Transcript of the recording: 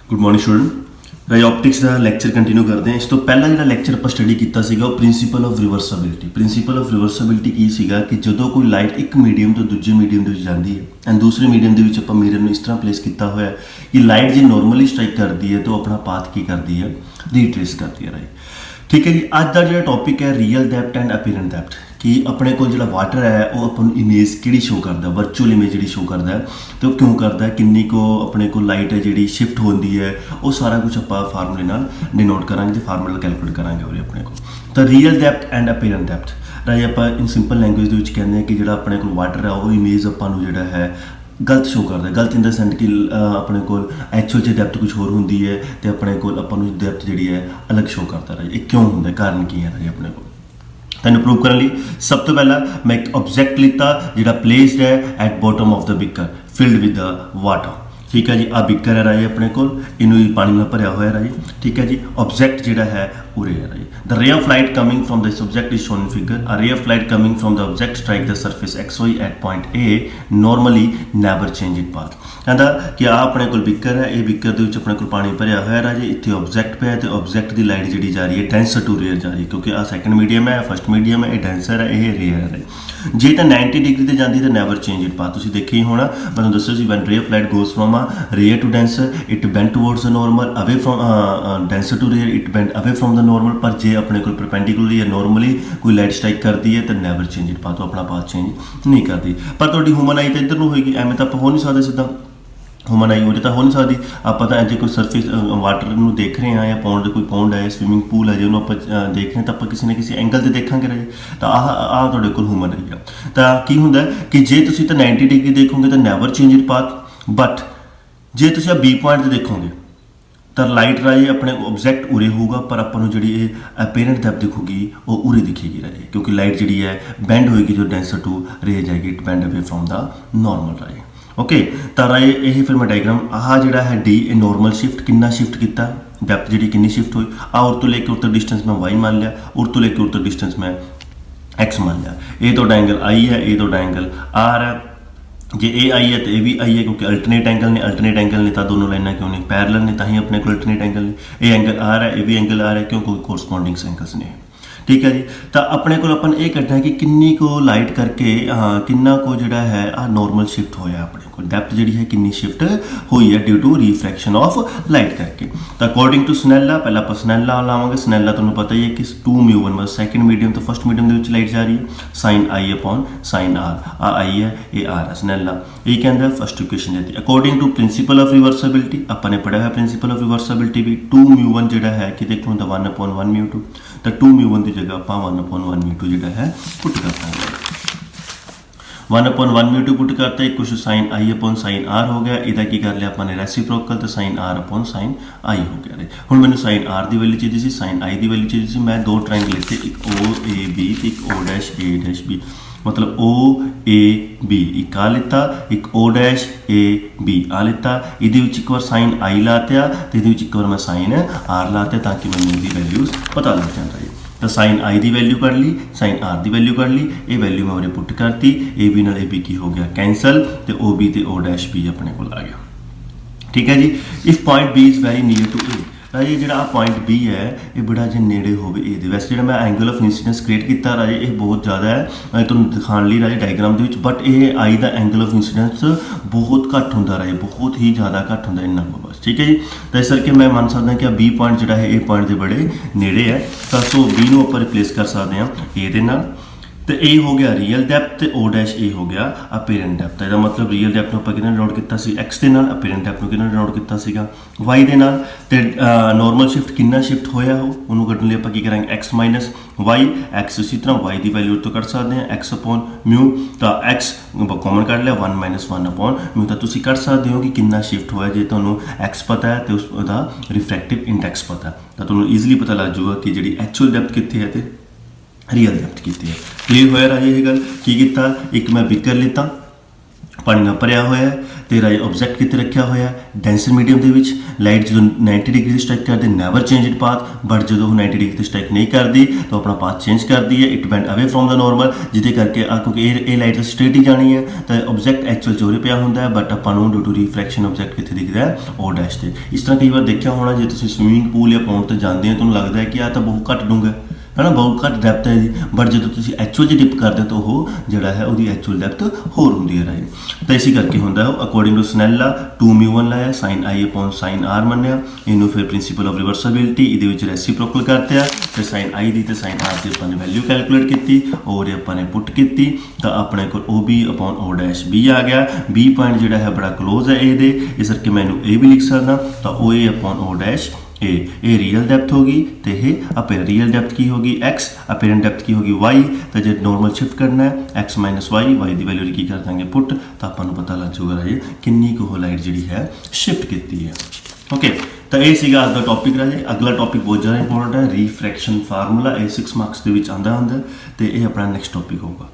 Good morning student. Right optics का lecture continue करते हैं। इस तो पहला जो लैक्चर आप स्टडी किया वो प्रिंसीपल ऑफ रिवर्सबिलिटी। प्रिंसीपल ऑफ रिवर्सबिलिटी की सीगा कि जो कोई लाइट एक मीडियम तो दूजे मीडियम जाती है एंड दूसरे मीडियम के आप मिरर इस तरह प्लेस किया हुआ है कि लाइट जो नॉर्मली स्ट्राइक करती है तो अपना पाथ की करती है, रीट्रेस करती है। राइट ठीक है जी। अज का जो टॉपिक है real depth and apparent depth कि अपने को जो वाटर है वो अपन इमेज कि शो करता है, वर्चुअल इमेज जी शो करता है तो क्यों करता है, किन्नी को अपने को लाइट है जी शिफ्ट होती है, वो सारा कुछ आप फार्मूले नाल डिनोट करांगे तो फार्मूला कैलकुलेट करांगे और अपने को। तो real depth and apparent depth right आप इन सिंपल लैंगुएज कहते हैं कि जो अपने को वाटर है वो इमेज अपन जो है गलत शो करता है। गलत इन द सेंस कि अपने को एक्चुअल च डेप्थ कुछ होर होंगी है तो अपने को अपन डेप्थ जी है अलग शो करता है। ये क्यों होंगे, कारण की है राइट अपने को तैनूं प्रूव करने लिए सब तो पहला मैं एक ऑब्जैक्ट लिता जो प्लेसड है at bottom of the beaker filled with the water. ठीक है जी। आ बिकर है राजे अपने को इनू पानी में भरया हुआ है राजे। ठीक है जी। ऑब्जैक्ट जो है उरे है राजे। The ray of light coming from this object is shown in figure. A ray of light coming from the object strike the surface X Y at point A normally never change it path. कहता कि आ अपने को beaker है, ये beaker के अपने को पानी भरया हुआ है राजे। इतने ऑब्जैक्ट पे है तो ऑब्जैक्ट की लाइट जी जा रही है डेंसर टू रेयर जा रही है क्योंकि आ सैकेंड मीडियम है, फर्स्ट मीडियम है, ये डेंसर है, ये रेयर है। जे तो 90 डिग्री से जाती तो नैवर चेंज इट पाथ। तुसीं देखिए ही होना, मैं दसो जी when ray of light goes from a rarer to denser it bend towards the normal, away from denser to rarer it bend away from the normal. पर जे अपने को परपेंडिकुलरली या नॉर्मली कोई लाइट स्ट्राइक करती है तो नैवर चेंज इट पाथ, अपना पाथ चेंज नहीं करती। पर तुहाडी ह्यूमन आई तो इधर नूं होएगी, एवें तो आप हो नहीं सकते सीधा ह्यूमन आई उरे तो हो नहीं सकती। आप तो जो कोई सरफेस वाटर में देख रहे हैं या पौंड कोई पौंड है, स्विमिंग पूल है जो आप देख रहे हैं तो आप किसी न किसी एंगल से देखा रहे तो आह तुहाडे कोल ह्यूमन आई है। तो की होंदा कि जे तुसीं तो 90 डिग्री देखोगे तो never change it path, but जे तुसीं बी पॉइंट से देखोगे तो लाइट राजे अपने ऑब्जैक्ट उरे होगा पर अपन जी अपीरेंट डेप्थ दिखूगी वो उरे दिखेगी राजे क्योंकि लाइट जी है बेंड होएगी जो डेंसर टू रे जाएगी, it bend away from the normal Raje. Okay तो राजे यही फिर मैं डायग्राम आह जो है डी ए नॉर्मल शिफ्ट कि शिफ्ट किया डेप्थ जी कि शिफ्ट हुई आ उर तो लेके उर तक डिस्टेंस में वाई मान लिया, उर तो लेके उर तक डिस्टेंस में एक्स मान लिया। ए तो एंगल आई है, ए तो एंगल आर है। जे ए आई है तो ये भी आई है क्योंकि अल्टरनेट एंगल ने, अल्टरनेट एंगल ने तो दोनों लाइना क्यों नहीं पैरेलल ने, ताही अपने को अल्टरनेट एंगल ने। ये एंगल आर है, ये भी एंगल आर है क्यों, कोई कोरस्पॉन्डिंग एंगल्स ने। ठीक है जी। तो अपने को अपन ये करना है कि किन्नी को लाइट करके किन्ना को जोड़ा है नॉर्मल शिफ्ट होया अपने को डेप्थ जी है किन्नी शिफ्ट हुई है due to refraction of light करके। तो अकॉर्डिंग टू स्नेला पहला आप स्नेला लावांगे। स्नेला तुम्हें पता ही है कि 2μ1 मतलब सैकेंड मीडियम तो फर्स्ट मीडियम लाइट जा रही है sine i upon sine r. I है ये आर है स्नेला ये कहता है फर्स्ट इक्वेशन जाती है। अकॉर्डिंग टू प्रिंसिपल ऑफ रिवर्सबिलिटी अपने पढ़ा है प्रिंसिपल ऑफ रिवर्सबिलिटी भी 2μ1 जो है कि देखो तो 1/1μ2 तो 2μ1 की जगह आप 1/1μ2 जो है पुट करते हैं। 1/1μ2 पुट करते हैं कुछ sine i upon sine r हो गया। इधर की कर लिया अपने रेसिप्रोकल तो sine r upon sine i हो गया। हुण मैंने साइन आर की वैल्यू चाहिए सी, साइन आई की वैल्यू चाहिए सी। मैं दो ट्रायंगल लिखे एक ओ ए बी एक ओ डैश ए डैश बी मतलब ओ ए बी एक आ लिता एक ओ डैश ए बी आ लिता। ये एक बार साइन आई लात्या तो ये एक बार मैं साइन आर लात्या ताकि मैंने इसकी वैल्यूज पता लग जाता है। तो साइन आई की वैल्यू कर ली, साइन आर की वैल्यू कर ली, ये वैल्यू मैं उन्हें पुट करती। ए बी नाल ए बी की हो गया कैंसल तो ओ बी तो ओ डैश बी अपने को आ गया। ठीक है जी। If point B is very near to A राजे जो पॉइंट बी है ये बड़ा जो नेड़े होवे ए वैसे जो मैं एंगल ऑफ इंसीडेंस क्रिएट किया राजे ये बहुत ज़्यादा है तुम दिखाने लिए राजे डायग्राम के बट ये आई का एंगल ऑफ इंसीडेंस बहुत घट होंगे राजे बहुत ही ज़्यादा घट होंगे इन्ना को बस। ठीक है जी। तो इस करके मैं मान सकता कि बी पॉइंट जो है ए पॉइंट के बड़े नेड़े है तो सो बी नूं आपां रिप्लेस कर सकते हैं ए दे नाल। तो ए हो गया रियल डेप्थ तो ओ डैश ए हो गया अपीरेंट डेप्थ। इसका मतलब रियल डेप्थ में कितना डिनोट किया एक्स के नाल, अपीरेंट डेप्थ में कितना डिनोट किया वाई के नाल। तो नॉर्मल शिफ्ट कितना शिफ्ट होया हो उन्होंने कटने लिए आप करेंगे एक्स माइनस वाई। एक्स इसी तरह वाई की वैल्यू तो कट सकते हैं एक्स अपॉन म्यू तो एक्स कॉमन कट लिया 1 - 1 अपॉन म्यू। तो तुम कट सकते हो कि कितना शिफ्ट होया जो तुम्हें एक्स पता है तो उसका रिफ्रैक्टिव इंडेक्स पता है तो तुम्हें ईजिली पता लग जाऊगा कि जी एक्चुअल डेप्थ कितनी है तो रियल डेप्थ की है। क्लियर होया राजे ये गल की किया एक मैं बिकर लेता पानी में भरया हुआ है ਤੇ ਰਾਜੇ ਆਬਜੈਕਟ ਕਿੱਥੇ ਰੱਖਿਆ ਹੋਇਆ ਡੈਂਸਰ ਮੀਡੀਅਮ ਦੇ ਵਿੱਚ। ਲਾਈਟ ਜਦੋਂ 90 ਡਿਗਰੀ ਤੇ ਸਟ੍ਰਾਈਕ ਕਰਦੇ never change it path, but ਜਦੋਂ ਉਹ 90 ਡਿਗਰੀ ਤੇ ਸਟ੍ਰਾਈਕ ਨਹੀਂ ਕਰਦੀ ਤਾਂ ਆਪਣਾ ਪਾਥ ਚੇਂਜ ਕਰਦੀ ਹੈ, ਇਟ ਬੈਂਡ ਅਵੇ ਫਰੋਮ ਦਾ ਨਾਰਮਲ, ਜਿਹਦੇ ਕਰਕੇ ਕਿਉਂਕਿ ਇਹ ਲਾਈਟ ਸਟ੍ਰੇਟ ਹੀ ਜਾਣੀ ਹੈ ਤਾਂ ਆਬਜੈਕਟ ਐਕਚੁਅਲ ਚੋਰੇ ਪਿਆ ਹੁੰਦਾ ਹੈ, ਬਟ ਆਪਾਂ ਨੂੰ ਡਿਊ ਟੂ ਰਿਫਰੈਕਸ਼ਨ ਆਬਜੈਕਟ ਕਿੱਥੇ ਦਿਖਦਾ ਹੈ ਉਹ ਡੈਸ਼ ਤੇ। ਇਸ ਤਰ੍ਹਾਂ ਕਈ ਵਾਰ ਦੇਖਿਆ ਹੋਣਾ ਜੇ ਤੁਸੀਂ ਸਵਿਮਿੰਗ ਪੂਲ ਜਾਂ ਪੌਂਡ ਤੇ ਜਾਂਦੇ ਹੋ ਤੁਹਾਨੂੰ ਲੱਗਦਾ ਹੈ ਕਿ ਆਹ ਤਾਂ ਬਹੁਤ ਘੱਟ ਡੂੰਘਾ ਹੈ ਨਾ, ਬਹੁਤ ਘੱਟ ਡੈਪਥ ਹੈ ਜੀ, ਬਟ ਜਦੋਂ ਤੁਸੀਂ ਐਕਚੁਅਲ 'ਚ ਡਿਪ ਕਰਦੇ ਤਾਂ ਉਹ ਜਿਹੜਾ ਹੈ ਉਹਦੀ ਐਕਚੁਅਲ ਡੈਪਥ ਹੋਰ ਹੁੰਦੀ ਹੈ ਰਾਈਟ। ਤਾਂ ਇਸੇ ਕਰਕੇ ਹੁੰਦਾ ਉਹ ਅਕੋਰਡਿੰਗ ਟੂ ਸਨੈਲਾ 2μ1 ਲਾਇਆ sin I upon sin R ਮੰਨਿਆ, ਇਹਨੂੰ ਫਿਰ ਪ੍ਰਿੰਸੀਪਲ ਆਫ ਰਿਵਰਸੇਬਿਲਿਟੀ ਇਹਦੇ ਵਿੱਚ ਰੈਸੀਪ੍ਰੋਕਲ ਕਰਤੇ ਆ ਤੇ sin I ਦੀ ਤੇ sin R ਦੀ ਆਪਾਂ ਨੇ ਵੈਲਿਊ ਕੈਲਕੂਲੇਟ ਕੀਤੀ ਔਰ ਆਪਾਂ ਨੇ ਪੁੱਟ ਕੀਤੀ ਤਾਂ ਆਪਣੇ ਕੋਲ OB upon O' ਆ ਗਿਆ। B ਪੁਆਇੰਟ ਜਿਹੜਾ ਹੈ ਬੜਾ ਕਲੋਜ਼ ਹੈ ਇਹਦੇ, ਇਸ ਕਰਕੇ ਮੈਨੂੰ ਇਹ ਵੀ ਲਿਖ ਸਕਦਾ ਤਾਂ OA upon O' ਇਹ ਰੀਅਲ ਡੈਪਥ ਹੋ ਗਈ ਤੇ ਇਹ ਅਪੇਰੈਂਟ ਰੀਅਲ ਡੈਪਥ ਕੀ ਹੋਗੀ x, ਅਪੇਰੈਂਟ ਡੈਪਥ ਕੀ ਹੋਗੀ y। ਤਾਂ ਜੇ ਨਾਰਮਲ ਸ਼ਿਫਟ ਕਰਨਾ ਹੈ x ਮਾਈਨਸ y, y ਦੀ ਵੈਲਿਊ ਕੀ ਕਰ ਦਾਂਗੇ ਪੁੱਟ, ਤਾਂ ਆਪਾਂ ਨੂੰ ਪਤਾ ਲੱਗ ਜਾਊਗਾ ਰਾਜੇ ਕਿੰਨੀ ਕੁ ਉਹ ਲਾਈਟ ਜਿਹੜੀ ਹੈ ਸ਼ਿਫਟ ਕੀਤੀ ਹੈ। ਓਕੇ, ਤਾਂ ਇਹ ਸੀਗਾ ਅੱਜ ਦਾ ਟੌਪਿਕ ਰਾਜੇ। ਅਗਲਾ ਟੌਪਿਕ ਬਹੁਤ ਜ਼ਿਆਦਾ ਇੰਪੋਰਟੈਂਟ ਹੈ, ਰੀਫਰੈਕਸ਼ਨ ਫਾਰਮੂਲਾ, ਇਹ 6 ਮਾਰਕਸ ਦੇ ਵਿੱਚ ਆਉਂਦਾ ਹੁੰਦਾ ਤੇ ਇਹ ਆਪਣਾ ਨੈਕਸਟ ਟੌਪਿਕ ਹੋਊਗਾ।